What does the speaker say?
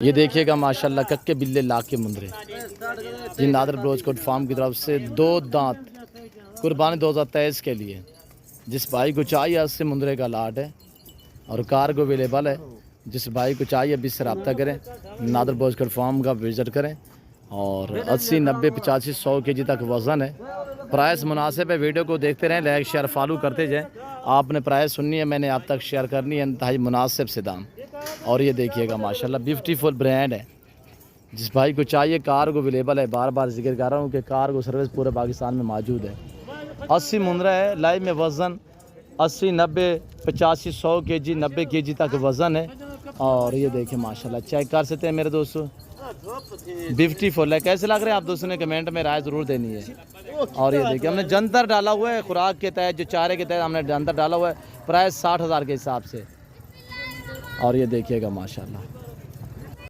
ये देखिएगा माशाल्लाह कक्के बिल्ले लाख के मुंदरे जी नादर ब्रोचकोट फार्म की तरफ से 2 दांत कुर्बानी 2023 के लिए। जिस भाई को चाहिए 80 मुंदरे का लाट है और कार्गो अवेलेबल है। जिस भाई को चाहिए अभी से रब्ता करें, नादर ब्रोचकोट फार्म का विज़िट करें। और 80, 90, 85, 100 केजी तक वज़न है। प्राइस मुनासिब है। वीडियो को देखते रहें, लाइक शेयर फॉलो करते जाएँ। आपने प्राइस सुननी है, मैंने आप तक शेयर करनी है। इंतहाई मुनासिब से दाम। और ये देखिएगा माशाल्लाह ब्यूटीफुल ब्रांड है। जिस भाई को चाहिए कार्गो अवेलेबल है। बार बार जिक्र कर रहा हूँ कि कार्गो सर्विस पूरे पाकिस्तान में मौजूद है। 80 मुंदरा है लाइव में वज़न 80, 90, 85, 100 केजी, 90 केजी तक वज़न है। और ये देखिए माशाल्लाह चेक कर सकते हैं मेरे दोस्तों, ब्यूटीफुल है। कैसे लग रहे हैं आप दोस्तों ने कमेंट में राय ज़रूर देनी है। और ये देखिए हमने जंतर डाला हुआ है, खुराक के तहत जो चारे के तहत हमने जंतर डाला हुआ है। प्राइस 60,000 के हिसाब से। और ये देखिएगा माशाल्लाह।